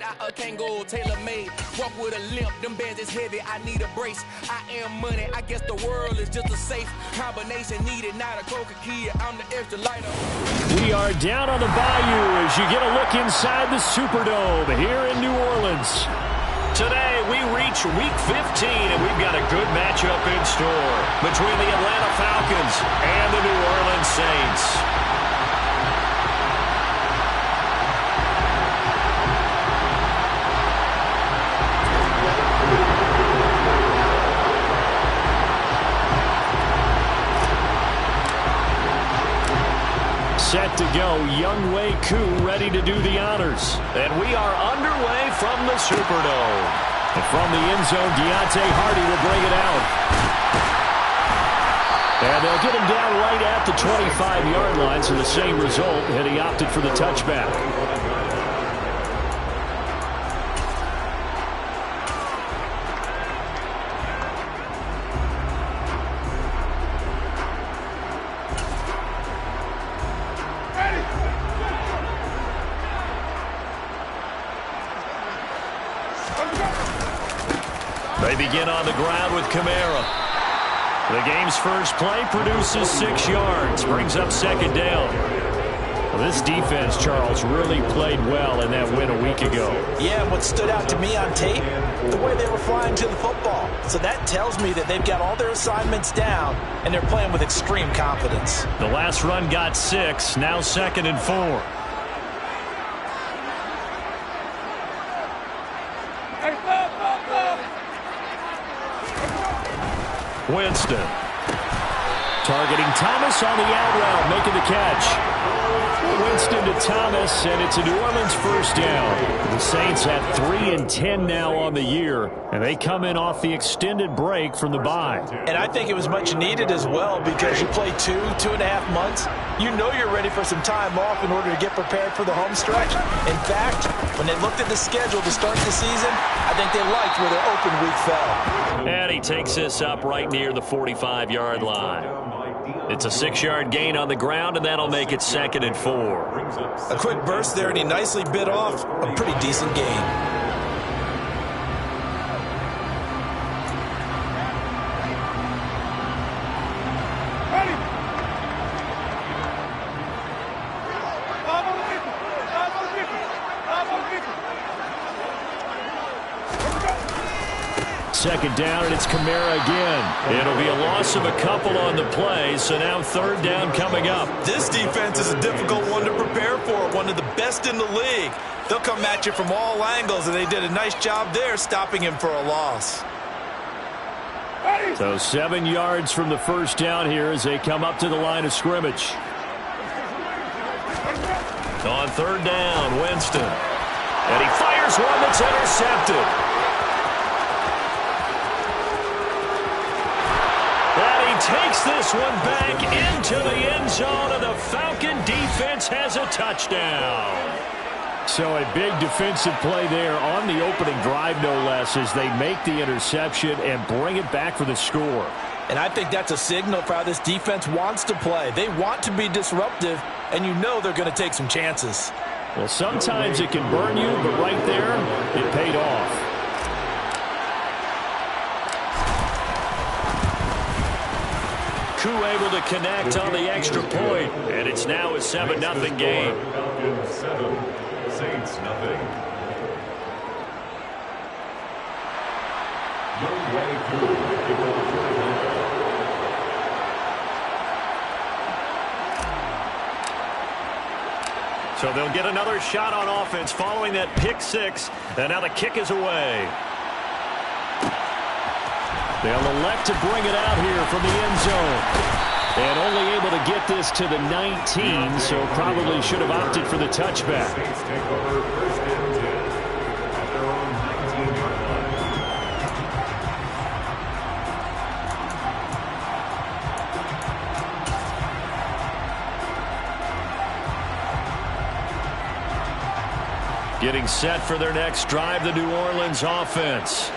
out a Kangol, tailor-made. Walk with a limp, them bands is heavy, I need a brace. I am money, I guess the world is just a safe combination needed, not a Coca-Cola, I'm the extra lighter. We are down on the Bayou as you get a look inside the Superdome here in New Orleans. Today, we reach Week 15, and we've got a good matchup in store between the Atlanta Falcons and the New Orleans Saints. Set to go, Younghoe Koo ready to do the honors. And we are underway from the Superdome. And from the end zone, Deontay Hardy will bring it out. And they'll get him down right at the 25-yard line, so the same result, and he opted for the touchback. They begin on the ground with Kamara. The game's first play produces 6 yards, brings up second down. Well, this defense, Charles, really played well in that win a week ago. Yeah, and what stood out to me on tape, the way they were flying to the football. So that tells me that they've got all their assignments down, and they're playing with extreme confidence. The last run got 6, now 2nd and 4. Winston. Targeting Thomas on the out route, making the catch. Winston to Thomas, and it's a New Orleans first down. The Saints have 3-10 now on the year, and they come in off the extended break from the bye. And I think it was much needed as well, because you play 2.5 months. You know you're ready for some time off in order to get prepared for the home stretch. In fact, when they looked at the schedule to start the season, I think they liked where their open week fell. And he takes this up right near the 45-yard line. It's a 6-yard gain on the ground, and that'll make it 2nd and 4. A quick burst there, and he nicely bit off a pretty decent gain. Second down, and it's Kamara again. It'll be a loss of a couple on the play, so now 3rd down coming up. This defense is a difficult one to prepare for, one of the best in the league. They'll come at you from all angles, and they did a nice job there stopping him for a loss. So 7 yards from the first down here as they come up to the line of scrimmage. On 3rd down, Winston. And he fires one that's intercepted. Takes this one back into the end zone, and the Falcon defense has a touchdown. So a big defensive play there on the opening drive, no less, as they make the interception and bring it back for the score. And I think that's a signal for how this defense wants to play. They want to be disruptive, and you know they're going to take some chances. Well, sometimes it can burn you, but right there, it paid off. Koo able to connect on the extra point, and it's now a 7-0 game. Saints nothing. So they'll get another shot on offense following that pick 6, and now the kick is away. They'll elect to bring it out here from the end zone. And only able to get this to the 19, so probably should have opted for the touchback. Getting set for their next drive, the New Orleans offense.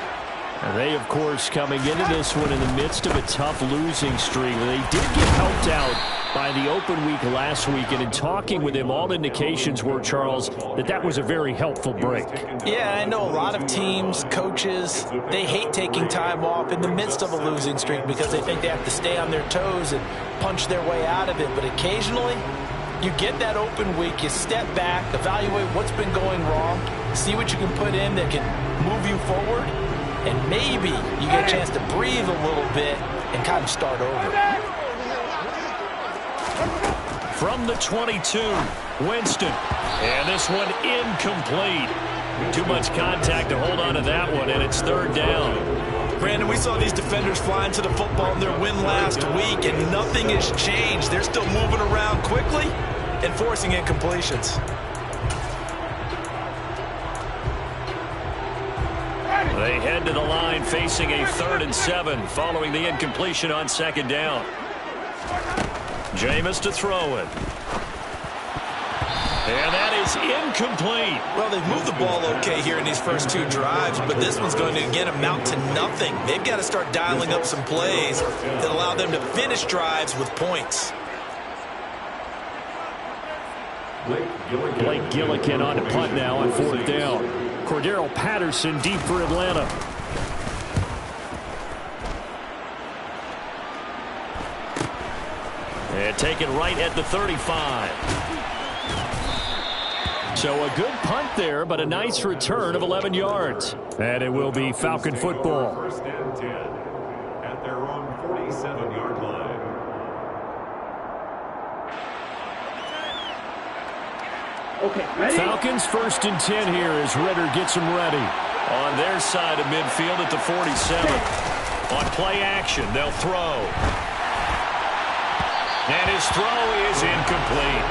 And they, of course, coming into this one in the midst of a tough losing streak. They did get helped out by the open week last week, and in talking with him, all indications were, Charles, that was a very helpful break. Yeah, I know a lot of teams, coaches, they hate taking time off in the midst of a losing streak because they think they have to stay on their toes and punch their way out of it. But occasionally, you get that open week, you step back, evaluate what's been going wrong, see what you can put in that can move you forward, and maybe you get a chance to breathe a little bit and kind of start over. From the 22, Winston. And this one incomplete. Too much contact to hold on to that one, and it's third down. Brandon, we saw these defenders fly into the football in their win last week, and nothing has changed. They're still moving around quickly and forcing incompletions. They head to the line facing a 3rd and 7 following the incompletion on 2nd down. Jameis to throw it. And that is incomplete. Well, they've moved the ball okay here in these first 2 drives, but this one's going to, again, amount to nothing. They've got to start dialing up some plays that allow them to finish drives with points. Blake Gillikin on to punt now on 4th down. Cordero Patterson deep for Atlanta. And taken right at the 35. So a good punt there, but a nice return of 11 yards. And it will be Falcon football. 1st and 10 at their own 47-yard line. Okay, ready? Falcons 1st and 10 here as Ritter gets them ready. On their side of midfield at the 47. On play action, they'll throw. And his throw is incomplete.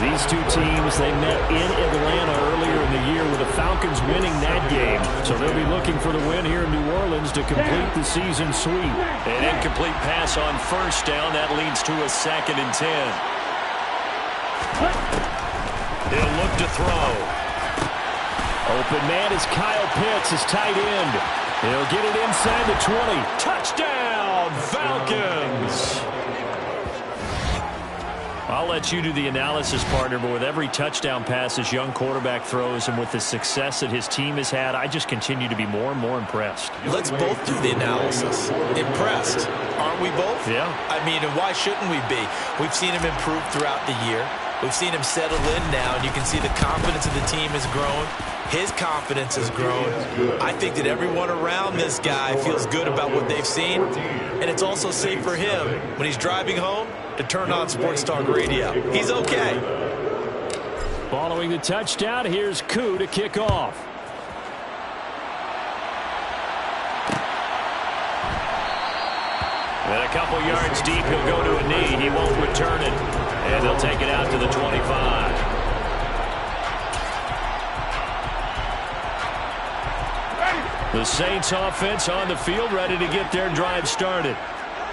These two teams, they met in Atlanta earlier in the year with the Falcons winning that game. So they'll be looking for the win here in New Orleans to complete the season sweep. An incomplete pass on 1st down. That leads to a 2nd and 10. He'll look to throw. Open man is Kyle Pitts, his tight end. He'll get it inside the 20. Touchdown, Falcons! I'll let you do the analysis, partner, but with every touchdown pass this young quarterback throws and with the success that his team has had, I just continue to be more and more impressed. Let's both do the analysis. Impressed, aren't we both? Yeah. I mean, and why shouldn't we be? We've seen him improve throughout the year. We've seen him settle in now, and you can see the confidence of the team has grown. His confidence has grown. I think that everyone around this guy feels good about what they've seen, and it's also safe for him when he's driving home to turn on Sports Talk Radio. He's okay. Following the touchdown, here's Koo to kick off. And a couple yards deep, he'll go to a knee. He won't return it. And they'll take it out to the 25. The Saints offense on the field, ready to get their drive started.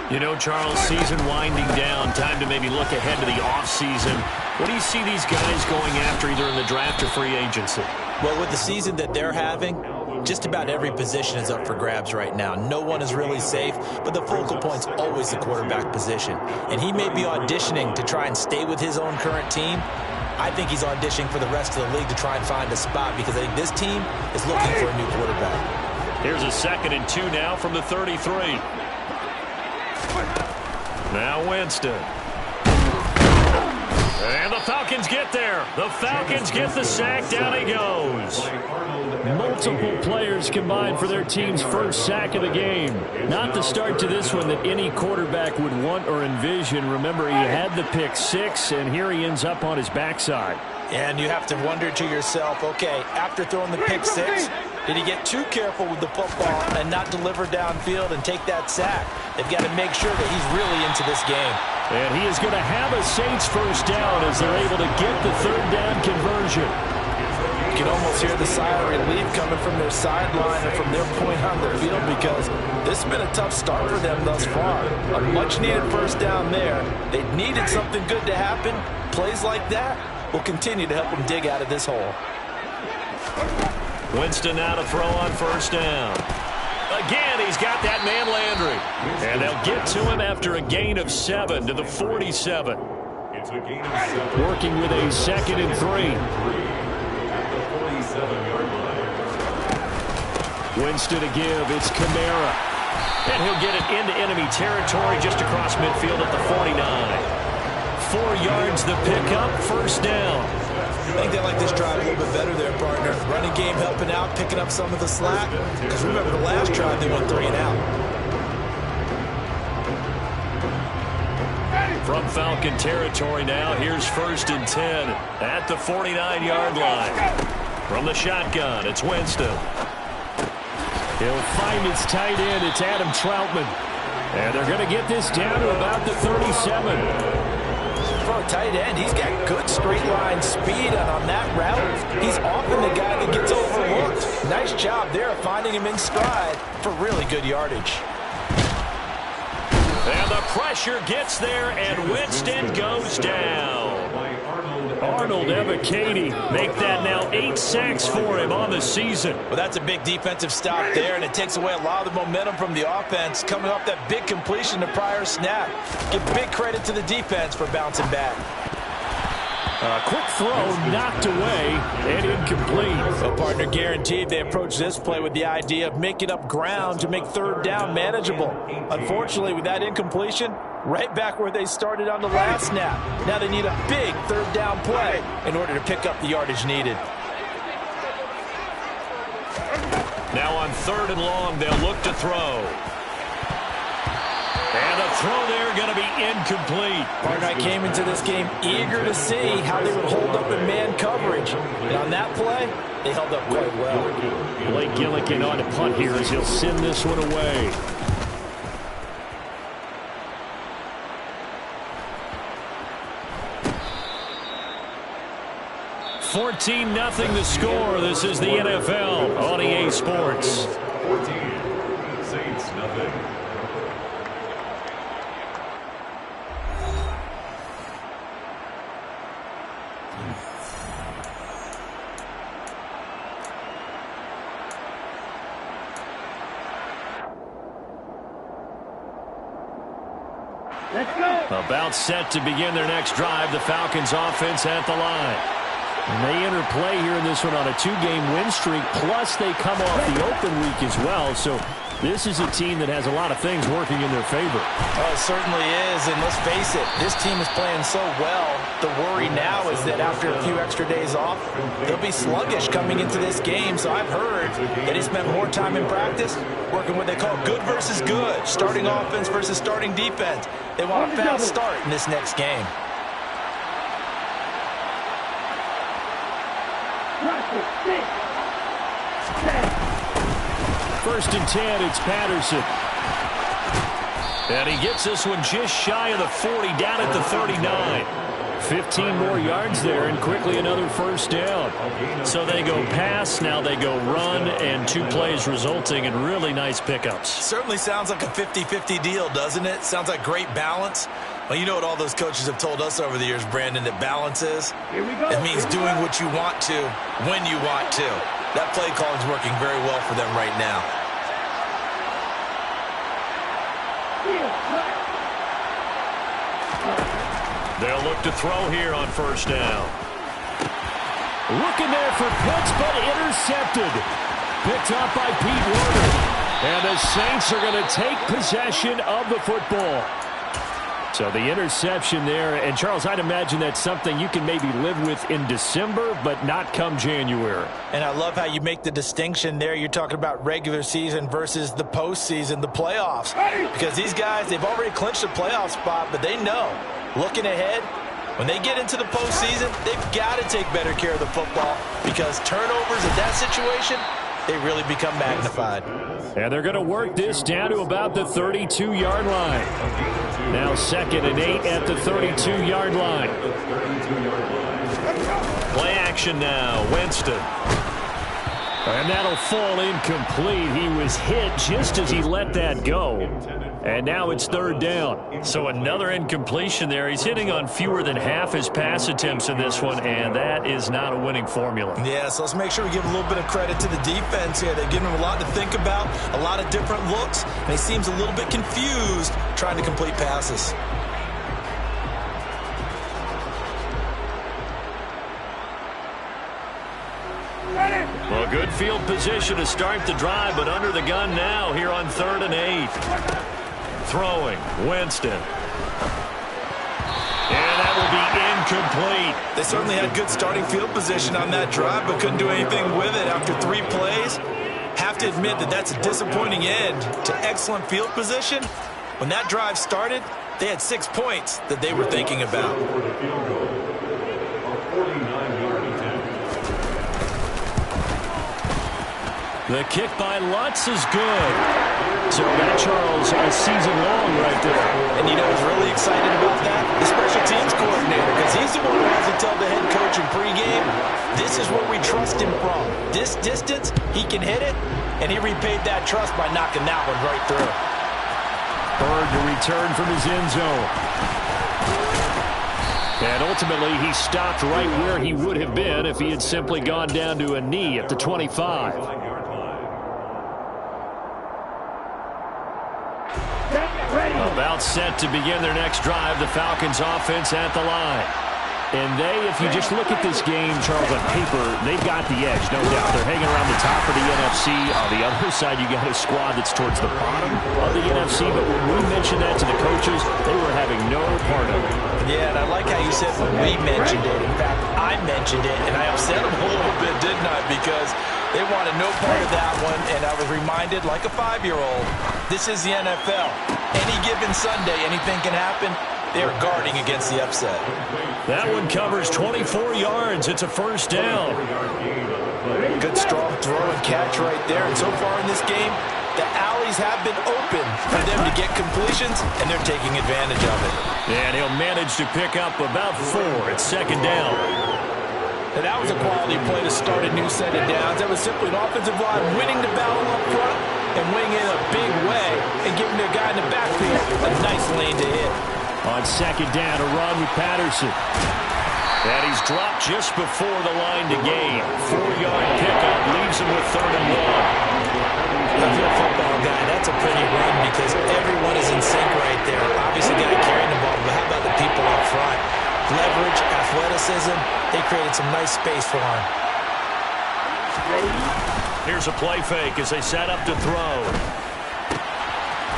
You know, Charles, season winding down, time to maybe look ahead to the offseason. What do you see these guys going after either in the draft or free agency? Well, with the season that they're having, just about every position is up for grabs right now. No one is really safe, but the focal point's always the quarterback position. And he may be auditioning to try and stay with his own current team. I think he's auditioning for the rest of the league to try and find a spot because I think this team is looking for a new quarterback. Here's a 2nd and 2 now from the 33. Now Winston. And the Falcons get there. The Falcons get the sack. Down he goes. Multiple players combined for their team's first sack of the game. Not the start to this one that any quarterback would want or envision. Remember, he had the pick 6, and here he ends up on his backside. And you have to wonder to yourself, okay, after throwing the pick 6, did he get too careful with the football and not deliver downfield and take that sack? They've got to make sure that he's really into this game. And he is going to have a Saints first down as they're able to get the 3rd down conversion. You can almost hear the sigh of relief coming from their sideline and from their point on the field because this has been a tough start for them thus far. A much-needed first down there. They needed something good to happen. Plays like that will continue to help them dig out of this hole. Winston now to throw on 1st down. Again, he's got that man Landry. And they'll get to him after a gain of 7 to the 47. It's a gain of 7. Working with a 2nd and 3. At the 47-yard line. Winston to give. It's Kamara. And he'll get it into enemy territory just across midfield at the 49. 4 yards the pickup, first down. I think they like this drive a little bit better there, partner. Running game helping out, picking up some of the slack. Because remember, the last drive they went 3 and out. From Falcon territory now, here's 1st and 10 at the 49-yard line. From the shotgun, it's Winston. He'll find his tight end. It's Adam Troutman. And they're going to get this down to about the 37. For a tight end, he's got good straight line speed, and on that route, he's often the guy that gets overlooked. Nice job there of finding him in stride for really good yardage. And the pressure gets there, and Winston goes down. Arnold Ebiketie make that now 8 sacks for him on the season. Well, that's a big defensive stop there, and it takes away a lot of the momentum from the offense coming off that big completion the prior snap. Give big credit to the defense for bouncing back. A quick throw knocked away and incomplete. Well, partner, guaranteed they approach this play with the idea of making up ground to make 3rd down manageable. Unfortunately, with that incompletion, right back where they started on the last snap. Now they need a big 3rd down play in order to pick up the yardage needed. Now on 3rd and long, they'll look to throw. And the throw there going to be incomplete. Partner, I came into this game eager to see how they would hold up in man coverage. And on that play, they held up quite well. Blake Gillikin on a punt here as he'll send this one away. $14-0 the score. This is the NFL on EA Sports. 14, Saints nothing. Let's go. About set to begin their next drive. The Falcons offense at the line. And they enter play here in this one on a 2-game win streak, plus they come off the open week as well. So this is a team that has a lot of things working in their favor. Oh, it certainly is, and let's face it, this team is playing so well. The worry now is that after a few extra days off, they'll be sluggish coming into this game. So I've heard that he spent more time in practice working what they call good versus good, starting offense versus starting defense. They want a fast start in this next game. First and 10, it's Patterson. And he gets this one just shy of the 40, down at the 39. 15 more yards there, and quickly another first down. So they go pass, now they go run, and 2 plays resulting in really nice pickups. Certainly sounds like a 50-50 deal, doesn't it? Sounds like great balance. Well, you know what all those coaches have told us over the years, Brandon, that balance is? Here we go. It means doing what you want to, when you want to. That play calling is working very well for them right now. They'll look to throw here on first down. Looking there for Pitts, but intercepted. Picked up by Pete Werner. And the Saints are going to take possession of the football. So the interception there. And, Charles, I'd imagine that's something you can maybe live with in December, but not come January. And I love how you make the distinction there. You're talking about regular season versus the postseason, the playoffs. Because these guys, they've already clinched a playoff spot, but they know, looking ahead, when they get into the postseason, they've got to take better care of the football because turnovers in that situation, they really become magnified. And they're going to work this down to about the 32-yard line. Now 2nd and 8 at the 32-yard line. Play action now. Winston. And that'll fall incomplete. He was hit just as he let that go. And now it's third down. So another incompletion there. He's hitting on fewer than half his pass attempts in this one, and that is not a winning formula. Yeah, so let's make sure we give a little bit of credit to the defense here. They've given him a lot to think about, a lot of different looks, and he seems a little bit confused trying to complete passes. Well, good field position to start the drive, but under the gun now here on 3rd and 8. Throwing, Winston. And that will be incomplete. They certainly had good starting field position on that drive, but couldn't do anything with it after 3 plays. Have to admit that that's a disappointing end to excellent field position. When that drive started, they had 6 points that they were thinking about. The kick by Lutz is good. So that, Charles, a season long right there. And you know who's really excited about that? The special teams coordinator, because he's the one who has to tell the head coach in pregame, this is where we trust him from. This distance, he can hit it, and he repaid that trust by knocking that one right through. Bird to return from his end zone. And ultimately, he stopped right where he would have been if he had simply gone down to a knee at the 25. About set to begin their next drive, the Falcons offense at the line. And if you just look at this game, Charles, on paper, they've got the edge, no doubt. They're hanging around the top of the NFC. On the other side, you got a squad that's towards the bottom of the NFC. But when we mentioned that to the coaches, they were having no part of it. Yeah, and I like how you said when we mentioned it. In fact, I mentioned it, and I upset them a little bit, didn't I? Because they wanted no part of that one, and I was reminded, like a 5-year-old, this is the NFL. Any given Sunday, anything can happen. They're guarding against the upset. That one covers 24 yards. It's a first down. Good strong throw and catch right there. And so far in this game, the alleys have been open for them to get completions, and they're taking advantage of it. And he'll manage to pick up about 4 at second down. And that was a quality play to start a new set of downs. That was simply an offensive line winning the battle up front and winning in a big way and giving their guy in the backfield a nice lane to hit. On second down, a run with Patterson. And he's dropped just before the line to gain. 4-yard pickup leaves him with 3rd and 1. If you're a football guy, that's a pretty run because everyone is in sync right there. Obviously, the guy carrying the ball, but how about the people up front? Leverage, athleticism, they created some nice space for him. Here's a play fake as they set up to throw.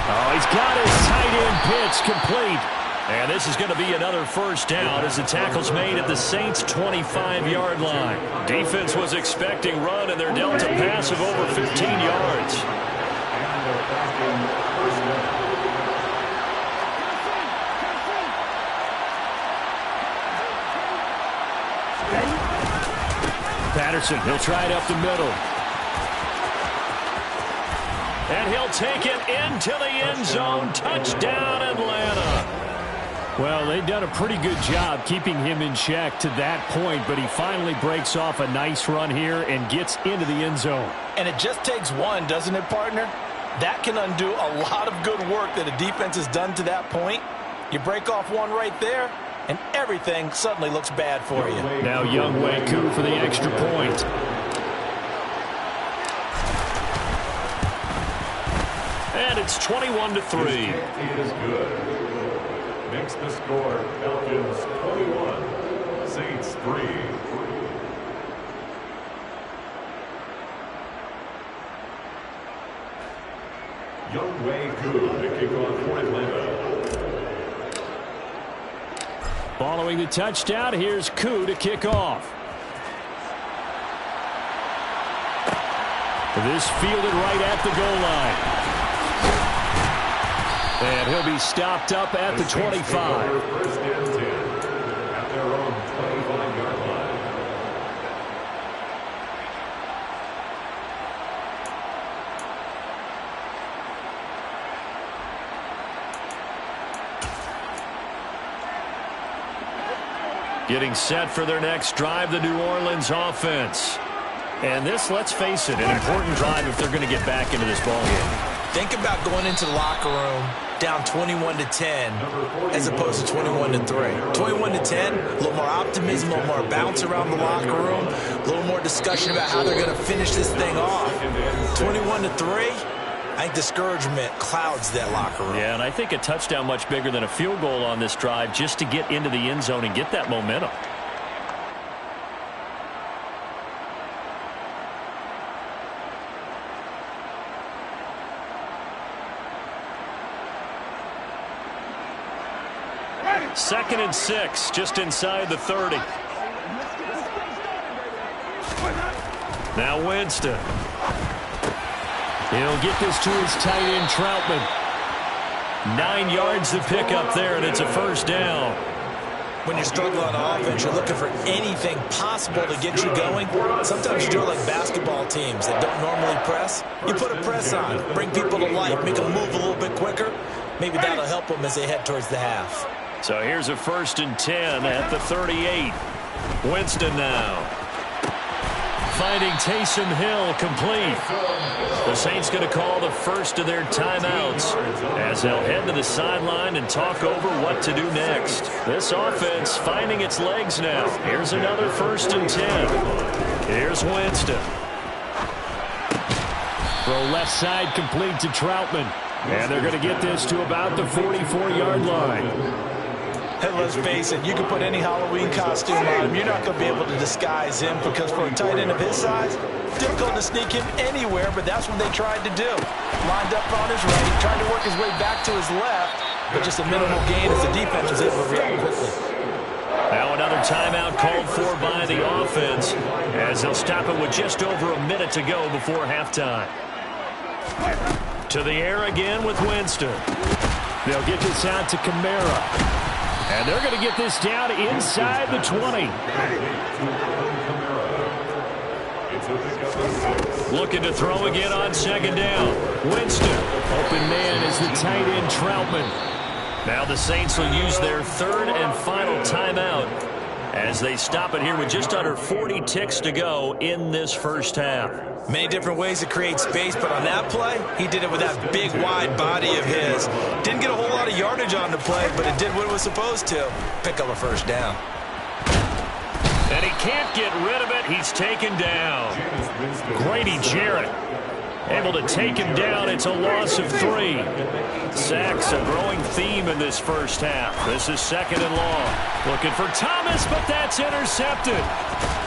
Oh, he's got his tight end pitch complete. And this is going to be another first down as the tackle's made at the Saints' 25-yard line. Defense was expecting run, and they're dealt a pass of over 15 yards. Patterson, he'll try it up the middle. And he'll take it into the end zone. Touchdown, Atlanta. Well, they've done a pretty good job keeping him in check to that point, but he finally breaks off a nice run here and gets into the end zone. And it just takes one, doesn't it, partner? That can undo a lot of good work that a defense has done to that point. You break off one right there, and everything suddenly looks bad for you. Now Younghoe Koo for the extra point. And it's 21-3. It is good. Makes the score Falcons 21, Saints 3. Younghoe Koo to kick off for Atlanta. Following the touchdown, here's Koo to kick off. This fielded right at the goal line. And he'll be stopped up at the 25. First and 10 at their own 25-yard line. Getting set for their next drive, the New Orleans offense. And this, let's face it, an important drive if they're going to get back into this ballgame. Think about going into the locker room down 21-10 as opposed to 21-3. 21-10, a little more optimism, a little more bounce around the locker room, a little more discussion about how they're going to finish this thing off. 21-3, I think discouragement clouds that locker room. Yeah, and I think a touchdown much bigger than a field goal on this drive just to get into the end zone and get that momentum. Second and 6, just inside the 30. Now Winston. He'll get this to his tight end, Troutman. 9 yards to pick up there, and it's a first down. When you're struggling on offense, you're looking for anything possible to get you going. Sometimes you do it like basketball teams that don't normally press. You put a press on, bring people to life, make them move a little bit quicker. Maybe that'll help them as they head towards the half. So here's a 1st and 10 at the 38. Winston now. Finding Taysom Hill complete. The Saints going to call the first of their timeouts as they'll head to the sideline and talk over what to do next. This offense finding its legs now. Here's another 1st and 10. Here's Winston. Throw left side complete to Troutman. And they're going to get this to about the 44-yard line. Hey, let's face it, you can put any Halloween costume on him. You're not going to be able to disguise him because for a tight end of his size, difficult to sneak him anywhere, but that's what they tried to do. Lined up on his right, trying to work his way back to his left, but just a minimal gain as the defense was able to react quickly. Now another timeout called for by the offense as they'll stop it with just over a minute to go before halftime. To the air again with Winston. They'll get this out to Kamara. And they're going to get this down inside the 20. Looking to throw again on 2nd down. Winston. Open man is the tight end Troutman. Now the Saints will use their 3rd and final timeout as they stop it here with just under 40 ticks to go in this first half. Many different ways to create space, but on that play, he did it with that big, wide body of his. Didn't get a whole lot of yardage on the play, but it did what it was supposed to. Pick up a 1st down. And he can't get rid of it. He's taken down. Grady Jarrett able to take him down. It's a loss of 3. Sacks, a growing theme in this first half. This is 2nd and long. Looking for Thomas, but that's intercepted.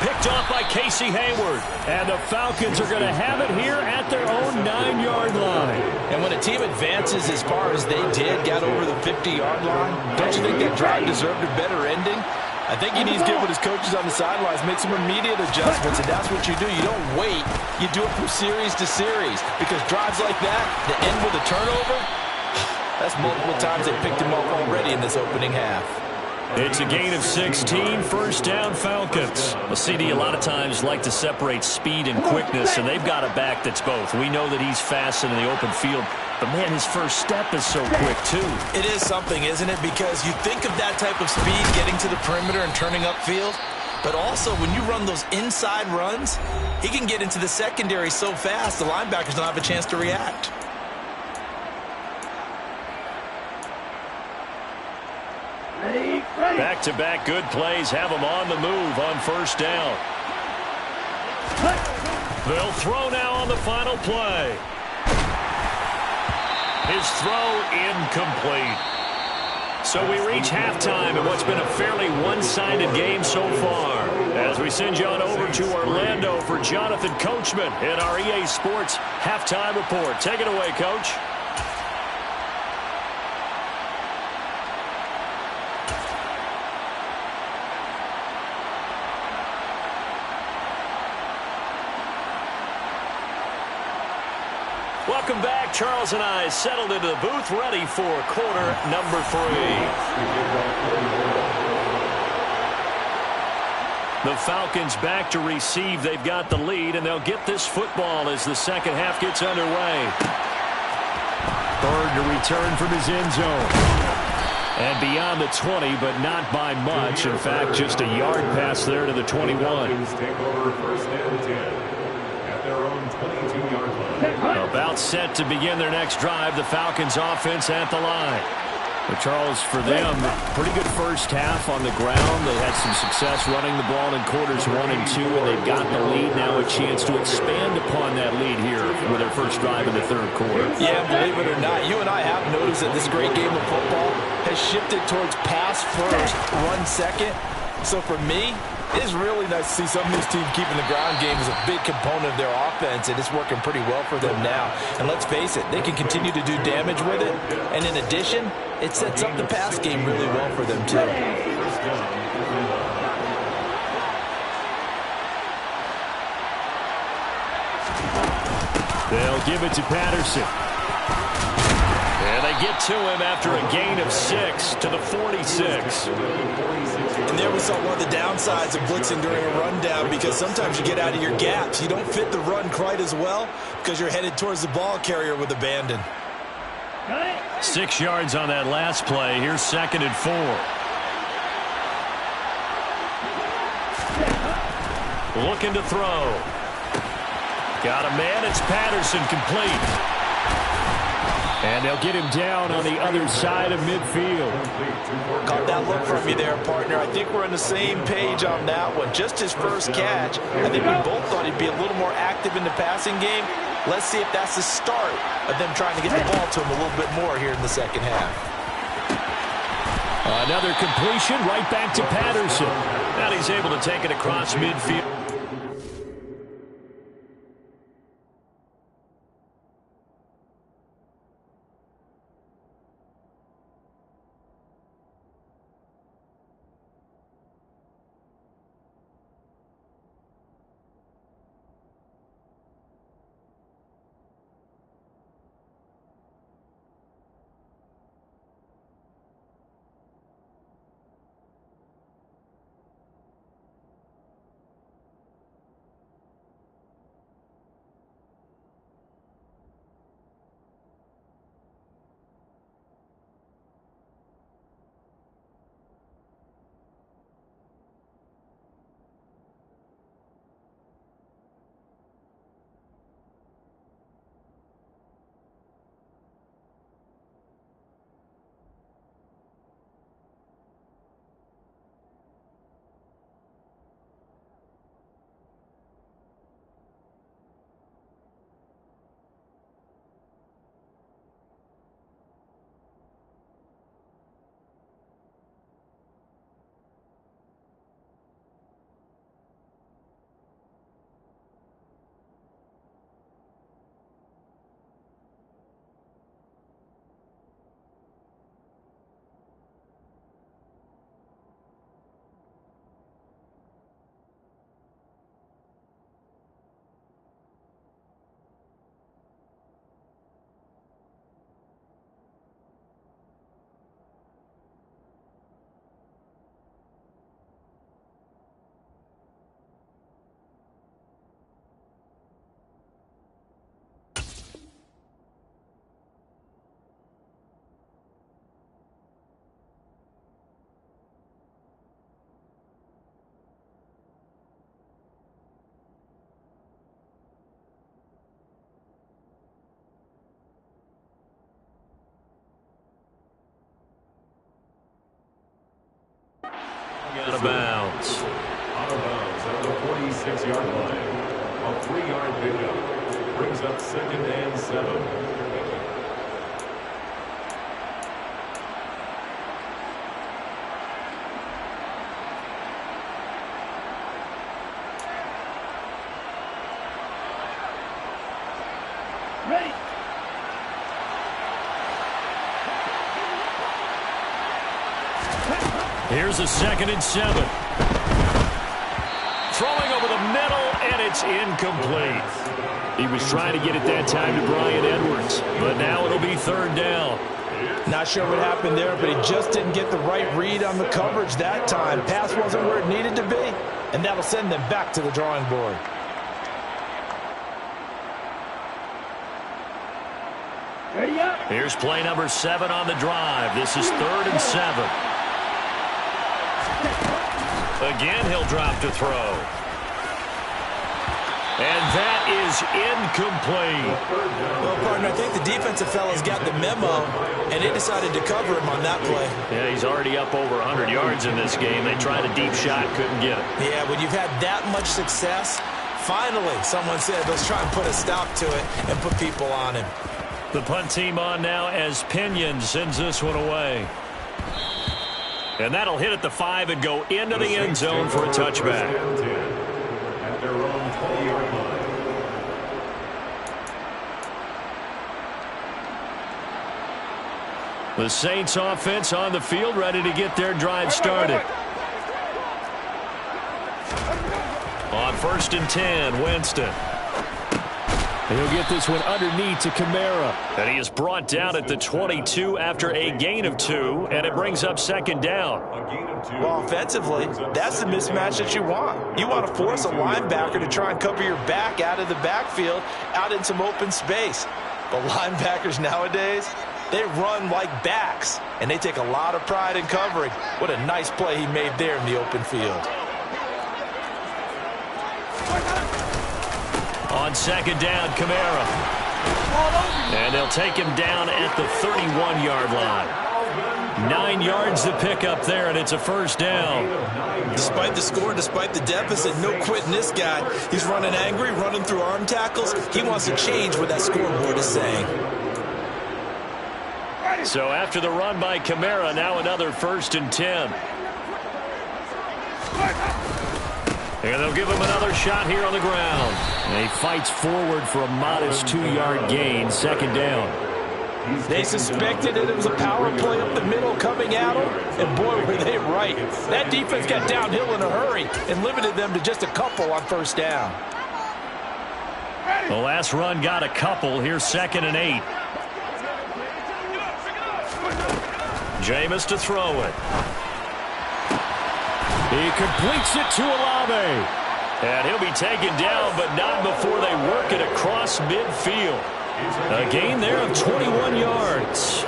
Picked off by Casey Hayward. And the Falcons are going to have it here at their own 9-yard line. And when a team advances as far as they did, got over the 50-yard line, don't you think that drive deserved a better ending? I think he needs to get with his coaches on the sidelines, make some immediate adjustments, and that's what you do. You don't wait. You do it from series to series because drives like that, that end with a turnover, that's multiple times they picked him up already in this opening half. It's a gain of 16, 1st down Falcons. Well, CD, a lot of times like to separate speed and quickness, and they've got a back that's both. We know that he's fast in the open field, but man, his first step is so quick too. It is something, isn't it? Because you think of that type of speed getting to the perimeter and turning upfield, but also when you run those inside runs, he can get into the secondary so fast the linebackers don't have a chance to react. Back-to-back good plays have them on the move on 1st down. They'll throw now on the final play. His throw incomplete. So we reach halftime in what's been a fairly one-sided game so far. As we send you on over to Orlando for Jonathan Coachman in our EA Sports Halftime Report. Take it away, Coach. Welcome back. Charles and I settled into the booth ready for quarter number 3. The Falcons back to receive. They've got the lead, and they'll get this football as the second half gets underway. Bird to return from his end zone. And beyond the 20, but not by much. In fact, just a yard pass there to the 21. Take over 1st and 10. timeout set to begin their next drive. The Falcons offense at the line. But Charles, for them, pretty good first half on the ground. They had some success running the ball in quarters 1 and 2, and they've gotten the lead. Now a chance to expand upon that lead here with their first drive in the third quarter. Yeah, believe it or not, you and I have noticed that this great game of football has shifted towards pass first, run second. So for me, it is really nice to see some of these teams keeping the ground game as a big component of their offense, and it's working pretty well for them now. And let's face it, they can continue to do damage with it. And in addition, it sets up the pass game really well for them, too. They'll give it to Patterson. And they get to him after a gain of 6 to the 46. And there we saw one of the downsides of blitzing during a rundown, because sometimes you get out of your gaps. You don't fit the run quite as well because you're headed towards the ball carrier with abandon. 6 yards on that last play. Here's 2nd and 4. Looking to throw. Got a man. It's Patterson, complete. And they'll get him down on the other side of midfield. Caught that look from you there, partner. I think we're on the same page on that one. Just his first catch. I think we both thought he'd be a little more active in the passing game. Let's see if that's the start of them trying to get the ball to him a little bit more here in the second half. Another completion right back to Patterson. Now he's able to take it across midfield. Out of bounds. Out of bounds at the 46-yard line. A 3-yard pickup brings up 2nd and 7. Here's a 2nd and 7. Throwing over the middle, and it's incomplete. He was trying to get it that time to Bryan Edwards, but now it'll be 3rd down. Not sure what happened there, but he just didn't get the right read on the coverage that time. Pass wasn't where it needed to be, and that'll send them back to the drawing board. Here's play number 7 on the drive. This is 3rd and 7. Again, he'll drop to throw. And that is is incomplete. Well, partner, I think the defensive fellas got the memo, and they decided to cover him on that play. Yeah, he's already up over 100 yards in this game. They tried a deep shot, couldn't get it. Yeah, when you've had that much success, finally someone said, let's try and put a stop to it and put people on him. The punt team on now as Pinion sends this one away. And that'll hit at the 5 and go into the end zone for a touchback. At their own 20-yard line. The Saints offense on the field, ready to get their drive started. On 1st and 10, Winston. He'll get this one underneath to Kamara. And he is brought down at the 22 after a gain of 2, and it brings up 2nd down. Well, offensively, that's the mismatch that you want. You want to force a linebacker to try and cover your back out of the backfield, out in some open space. But linebackers nowadays, they run like backs, and they take a lot of pride in covering. What a nice play he made there in the open field. On 2nd down, Kamara. And they'll take him down at the 31-yard line. 9 yards to pick up there, and it's a 1st down. Despite the score, despite the deficit, no quitting this guy. He's running angry, running through arm tackles. He wants to change what that scoreboard is saying. So after the run by Kamara, now another 1st and 10. And they'll give him another shot here on the ground. And he fights forward for a modest 2-yard gain, 2nd down. They suspected it was a power play up the middle coming at them, and boy, were they right. That defense got downhill in a hurry and limited them to just a couple on 1st down. The last run got a couple. Here's 2nd and 8. Jameis to throw it. He completes it to Olave. And he'll be taken down, but not before they work it across midfield. A gain there of 21 yards.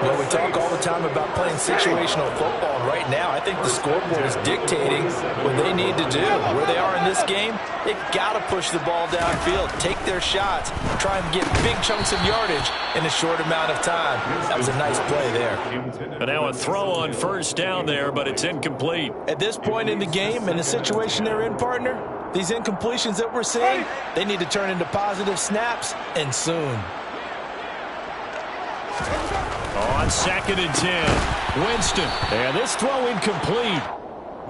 Well, we talk all the time about playing situational football, and right now I think the scoreboard is dictating what they need to do. Where they are in this game, they've got to push the ball downfield, take their shots, try and get big chunks of yardage in a short amount of time. That was a nice play there. And now a throw on 1st down there, but it's incomplete. At this point in the game, in the situation they're in, partner, these incompletions that we're seeing, they need to turn into positive snaps, and soon. On 2nd and 10, Winston. And this throw incomplete.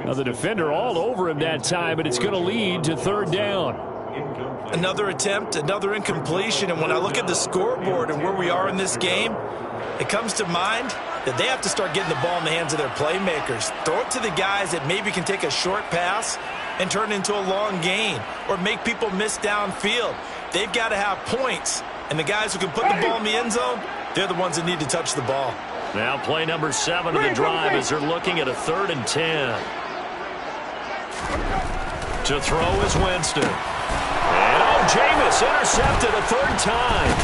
Now the defender all over him that time, but it's going to lead to 3rd down. Another attempt, another incompletion, and when I look at the scoreboard and where we are in this game, it comes to mind that they have to start getting the ball in the hands of their playmakers. Throw it to the guys that maybe can take a short pass and turn it into a long gain or make people miss downfield. They've got to have points, and the guys who can put the ball in the end zone, they're the ones that need to touch the ball. Now play number 7 of the drive as they're looking at a 3rd and 10. To throw is Winston. And Jameis intercepted a 3rd time.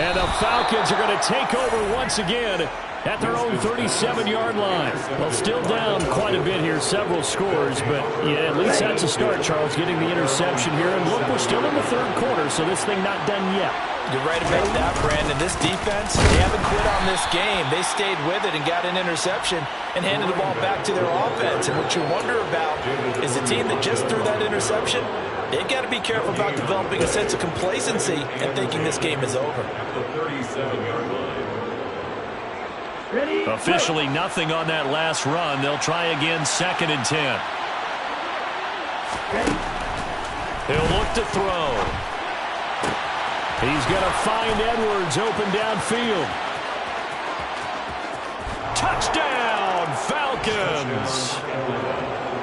And the Falcons are going to take over once again at their own 37-yard line. Well, still down quite a bit here, several scores, but yeah, at least that's a start, Charles, getting the interception here. And look, we're still in the 3rd quarter, so this thing not done yet. You're right about that, Brandon. This defense, they haven't quit on this game. They stayed with it and got an interception and handed the ball back to their offense. And what you wonder about is the team that just threw that interception, they've got to be careful about developing a sense of complacency and thinking this game is over. At the 37-yard line. Officially nothing on that last run. They'll try again 2nd and 10. He'll look to throw. He's going to find Edwards open downfield. Touchdown, Falcons!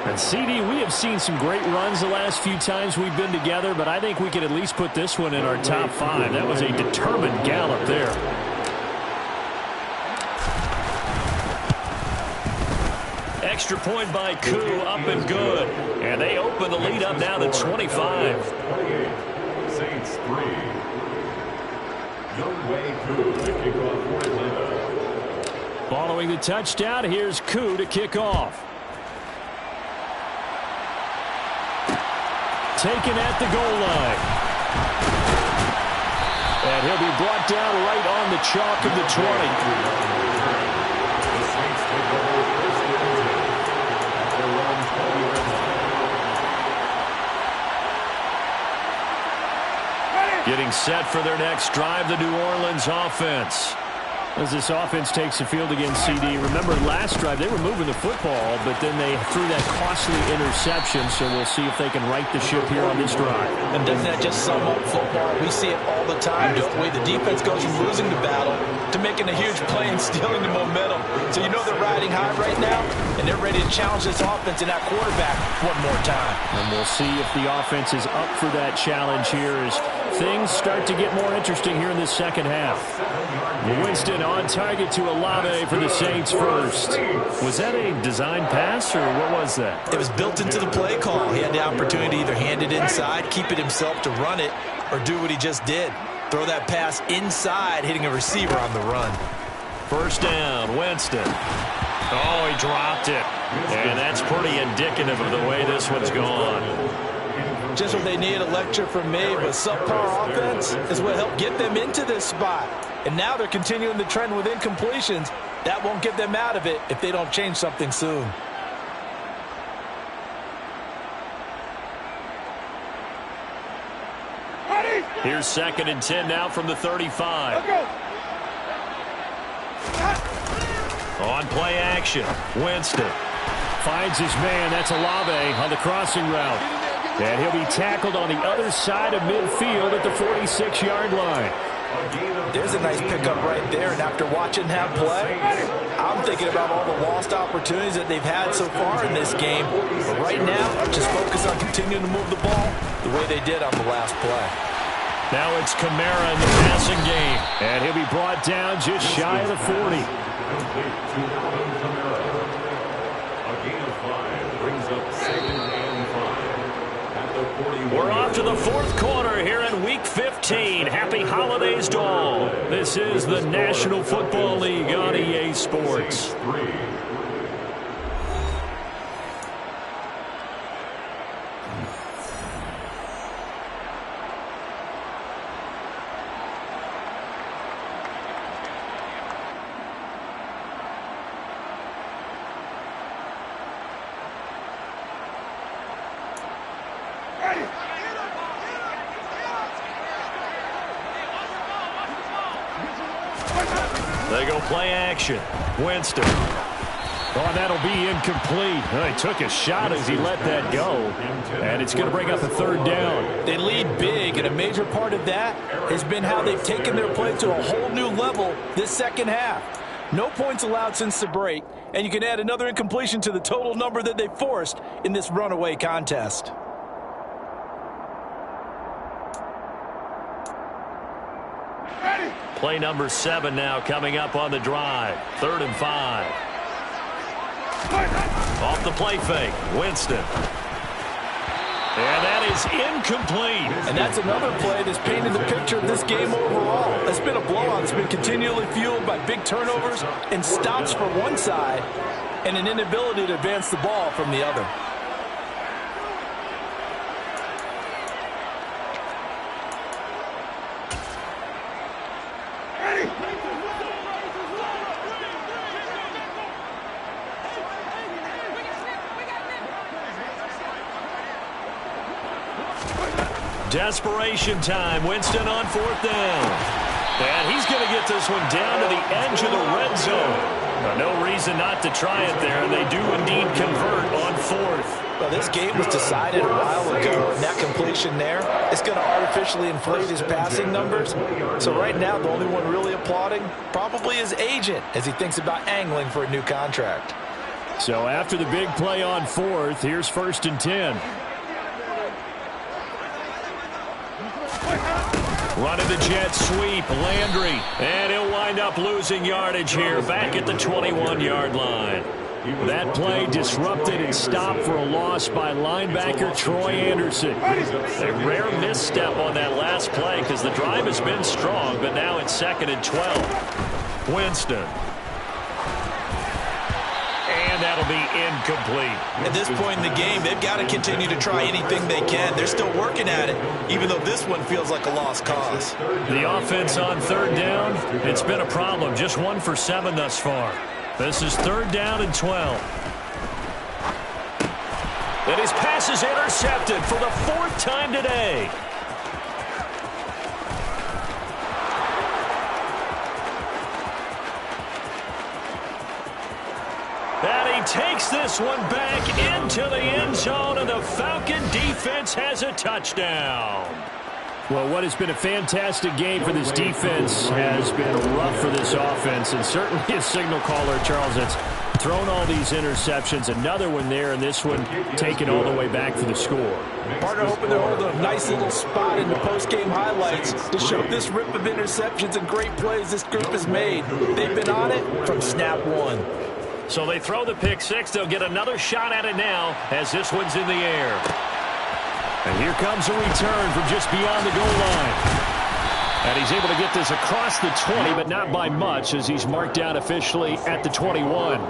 And CD, we have seen some great runs the last few times we've been together, but I think we could at least put this one in our top 5. That was a determined gallop there. Extra point by Koo, up and good. And they open the lead up now to 25. 28, Saints 3. Younghoe Koo to kick off for Atlanta. Following the touchdown, here's Koo to kick off. taken at the goal line. And he'll be brought down right on the chalk of the 20. The Saints take over first and 10 at their own 20-yard line. Getting set for their next drive, the New Orleans offense. As this offense takes the field against CD, remember last drive they were moving the football, but then they threw that costly interception, so we'll see if they can right the ship here on this drive. And doesn't that just sum up football? We see it all the time, don't we? The defense goes from losing the battle to making a huge play and stealing the momentum. So you know they're riding high right now, and they're ready to challenge this offense and that quarterback one more time. And we'll see if the offense is up for that challenge here as things start to get more interesting here in this second half. Winston on target to Olave for the Saints first. Was that a design pass, or what was that? It was built into the play call. He had the opportunity to either hand it inside, keep it himself to run it, or do what he just did. Throw that pass inside, hitting a receiver on the run. First down, Winston. Oh, he dropped it. And that's pretty indicative of the way this one's gone. Just what they need, a lecture from me, but subpar offense is what helped get them into this spot. And now they're continuing the trend with incompletions. That won't get them out of it if they don't change something soon. Here's 2nd and 10 now from the 35. On play action, Winston finds his man. That's Olave on the crossing route. And he'll be tackled on the other side of midfield at the 46-yard line. There's a nice pickup right there, and after watching that play, I'm thinking about all the lost opportunities that they've had so far in this game. But right now, just focus on continuing to move the ball the way they did on the last play. Now it's Kamara in the passing game, and he'll be brought down just shy of the 40. Complete to Alvin Kamara. A gain of 5 brings up 2nd and 5 at the 41. We're off to the fourth quarter here in Week 15. Happy holidays to all. This is the National Football League on EA Sports. They go play action. Winston. Oh, that'll be incomplete. He took a shot as he let that go. And it's going to bring up a 3rd down. They lead big, and a major part of that has been how they've taken their play to a whole new level this second half. No points allowed since the break, and you can add another incompletion to the total number that they forced in this runaway contest. Play number 7 now coming up on the drive. 3rd and 5. Off the play fake, Winston. And that is incomplete. And that's another play that's painted the picture of this game overall. It's been a blowout. It's been continually fueled by big turnovers and stops for one side and an inability to advance the ball from the other. Desperation time. Winston on 4th down. And he's going to get this one down to the edge of the red zone. No reason not to try it there. They do indeed convert on 4th. Well, this game was decided a while ago, and that completion there is going to artificially inflate his passing numbers. So right now, the only one really applauding probably his agent as he thinks about angling for a new contract. So after the big play on 4th, here's 1st and 10. Running the jet sweep, Landry. And he'll wind up losing yardage here back at the 21-yard line. That play disrupted and stopped for a loss by linebacker Troy Anderson. A rare misstep on that last play because the drive has been strong, but now it's 2nd and 12. Winston. And that that'll be incomplete. At this point in the game, they've got to continue to try anything they can. They're still working at it, even though this one feels like a lost cause. The offense on third down, it's been a problem. Just 1 for 7 thus far. This is 3rd down and 12. And his pass is intercepted for the 4th time today. And he takes this one back into the end zone, and the Falcon defense has a touchdown. Well, what has been a fantastic game for this defense has been rough for this offense, and certainly a signal caller, Charles, that's thrown all these interceptions. Another one there, and this one taken all the way back for the score. Partner hoping to hold a nice little spot in the post-game highlights to show this rip of interceptions and great plays this group has made. They've been on it from snap one. So they throw the pick six. They'll get another shot at it now as this one's in the air. And here comes a return from just beyond the goal line. And he's able to get this across the 20, but not by much, as he's marked down officially at the 21.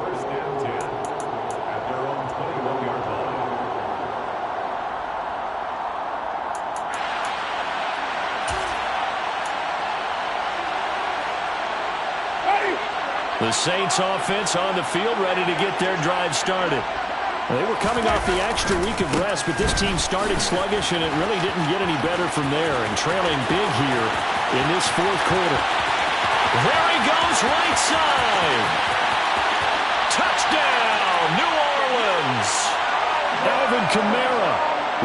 The Saints offense on the field, ready to get their drive started. They were coming off the extra week of rest, but this team started sluggish, and it really didn't get any better from there, and trailing big here in this 4th quarter. There he goes, right side. Touchdown, New Orleans. Alvin Kamara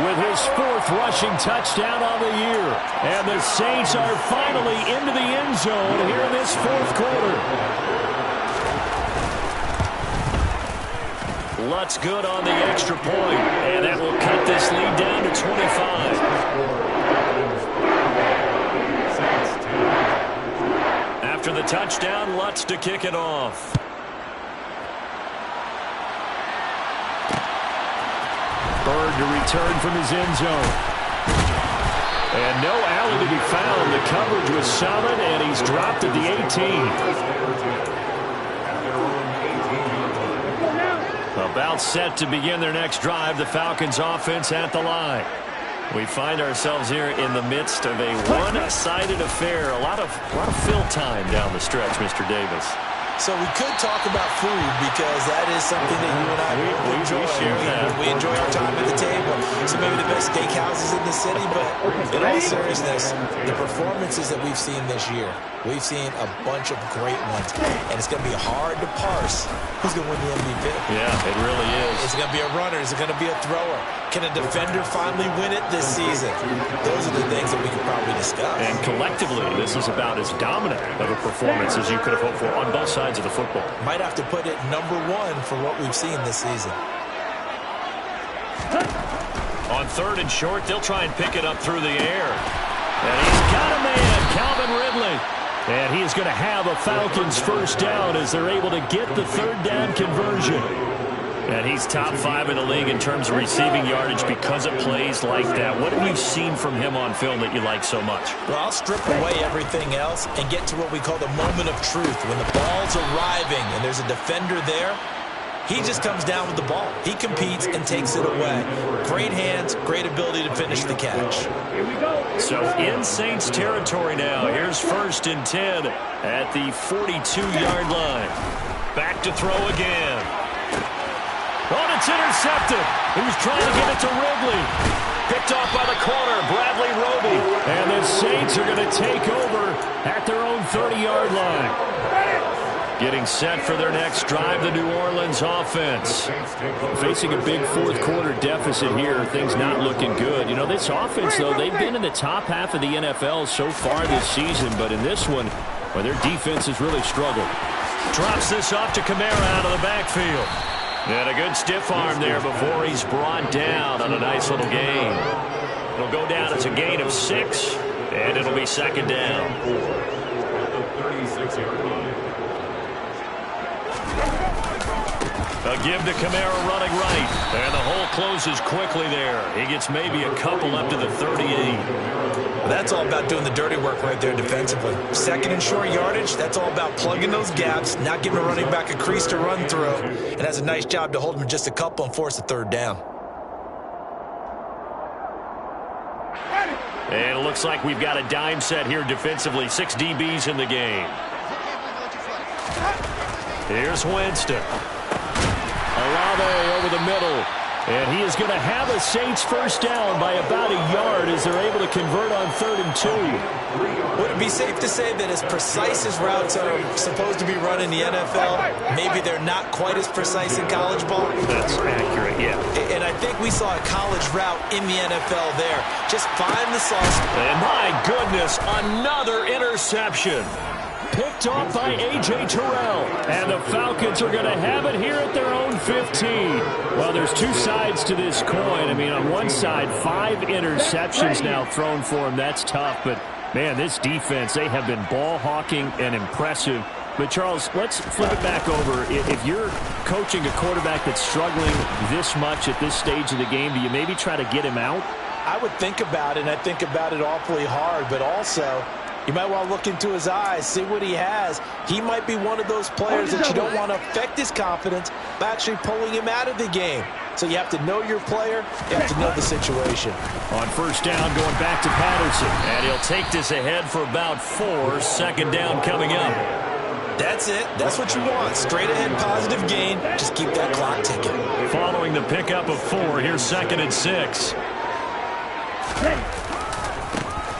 with his 4th rushing touchdown on the year. And the Saints are finally into the end zone here in this 4th quarter. Lutz good on the extra point, and that will cut this lead down to 25. After the touchdown, Lutz to kick it off. Bird to return from his end zone. And no alley to be found. The coverage was solid, and he's dropped at the 18. About set to begin their next drive, the Falcons offense at the line. We find ourselves here in the midst of a one-sided affair. A lot of fill time down the stretch, Mr. Davis. So we could talk about food because that is something that you and I enjoy. We share that. We enjoy our time at the table. So maybe the best steakhouses in the city, but in all seriousness, the performances that we've seen this year, we've seen a bunch of great ones, and it's going to be hard to parse who's going to win the MVP. Yeah, it really is. Is it going to be a runner? Is it going to be a thrower? Can a defender finally win it this season? Those are the things that we could probably discuss. And collectively, this is about as dominant of a performance as you could have hoped for on both sides of the football. Might have to put it number 1 for what we've seen this season. On 3rd and short, they'll try and pick it up through the air. And he's got a man, Calvin Ridley. And he is going to have a Falcons first down as they're able to get the 3rd down conversion. And he's top 5 in the league in terms of receiving yardage because of plays like that. What have you seen from him on film that you like so much? Well, I'll strip away everything else and get to what we call the moment of truth. When the ball's arriving and there's a defender there, he just comes down with the ball. He competes and takes it away. Great hands, great ability to finish the catch. Here we go. So in Saints territory now. Here's 1st and 10 at the 42-yard line. Back to throw again. Oh, it's intercepted. He was trying to get it to Ridley. Picked off by the corner, Bradley Roby. And the Saints are going to take over at their own 30-yard line. Getting set for their next drive, the New Orleans offense. Facing a big 4th quarter deficit here. Things not looking good. You know, this offense, though, they've been in the top half of the NFL so far this season. But in this one, well, their defense has really struggled. Drops this off to Kamara out of the backfield. And a good stiff arm there before he's brought down on a nice little gain. It'll go down as a gain of 6, and it'll be 2nd down. A give to Kamara running right. And the hole closes quickly there. He gets maybe a couple up to the 38. That's all about doing the dirty work right there defensively. Second and short yardage, that's all about plugging those gaps, not giving a running back a crease to run through, and has a nice job to hold him just a couple and force a third down. And it looks like we've got a dime set here defensively. 6 DBs in the game. Here's Winston. Olave over the middle. And he is going to have a Saints first down by about a yard as they're able to convert on 3rd and 2. Would it be safe to say that as precise as routes are supposed to be run in the NFL, maybe they're not quite as precise in college ball? That's accurate, yeah. And I think we saw a college route in the NFL there. Just find the sauce. And my goodness, another interception. Picked off by A.J. Terrell. And the Falcons are going to have it here at their own 15. Well, there's two sides to this coin. I mean, on one side, 5 interceptions now thrown for him. That's tough. But, man, this defense, they have been ball hawking and impressive. But, Charles, let's flip it back over. If you're coaching a quarterback that's struggling this much at this stage of the game, do you maybe try to get him out? I would think about it, and I think about it awfully hard. But also, you might want to look into his eyes, see what he has. He might be one of those players that you don't want to affect his confidence by actually pulling him out of the game. So you have to know your player. You have to know the situation. On first down, going back to Patterson. And he'll take this ahead for about 4. Second down coming up. That's it. That's what you want. Straight ahead, positive gain. Just keep that clock ticking. Following the pickup of 4, here's 2nd and 6.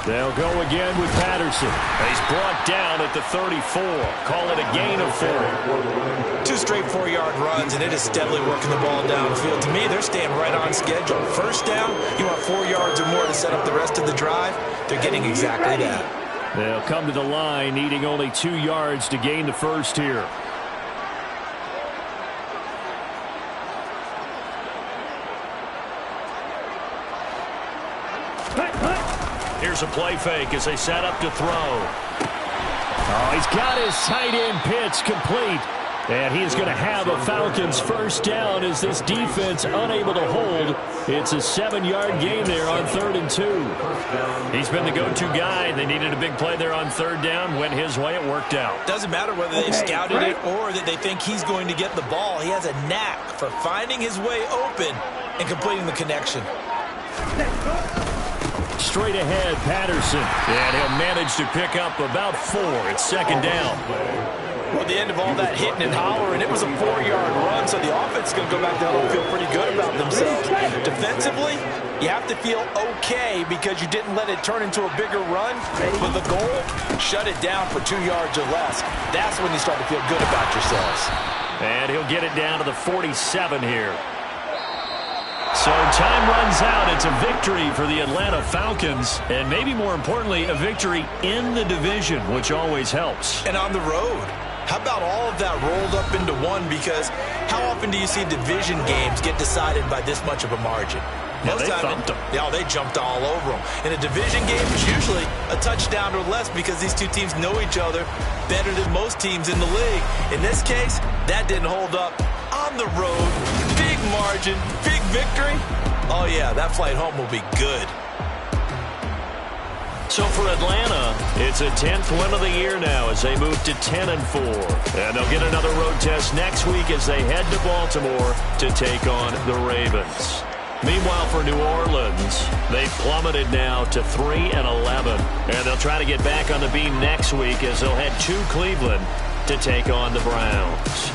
They'll go again with Patterson. He's brought down at the 34. Call it a gain of 4. 2 straight 4-yard runs, and it is steadily working the ball downfield. To me, they're staying right on schedule. First down, you want 4 yards or more to set up the rest of the drive. They're getting exactly that. They'll come to the line, needing only 2 yards to gain the first here. Here's a play fake as they set up to throw. Oh, he's got his tight end pitch complete. And he's going to have a Falcons first down as this defense unable to hold. It's a 7-yard gain there on 3rd and 2. He's been the go-to guy. They needed a big play there on 3rd down. Went his way. It worked out. Doesn't matter whether they've scouted it or that they think he's going to get the ball. He has a knack for finding his way open and completing the connection. Straight ahead, Patterson. And he'll manage to pick up about 4. It's 2nd down. Well, at the end of all that hitting and hollering, it was a 4-yard run, so the offense is going to go back down and feel pretty good about themselves. Defensively, you have to feel okay because you didn't let it turn into a bigger run. But the goal, shut it down for 2 yards or less. That's when you start to feel good about yourselves. And he'll get it down to the 47 here. So time runs out. It's a victory for the Atlanta Falcons. And maybe more importantly, a victory in the division, which always helps. And on the road. How about all of that rolled up into one? Because how often do you see division games get decided by this much of a margin? Most they thumped them. Yeah, they jumped all over them. In a division game, it's usually a touchdown or less because these two teams know each other better than most teams in the league. In this case, that didn't hold up. On the road, big margin, big victory. Oh, yeah, that flight home will be good. So for Atlanta, it's a 10th win of the year now as they move to 10-4. And they'll get another road test next week as they head to Baltimore to take on the Ravens. Meanwhile, for New Orleans, they've plummeted now to 3-11. And they'll try to get back on the beam next week as they'll head to Cleveland to take on the Browns.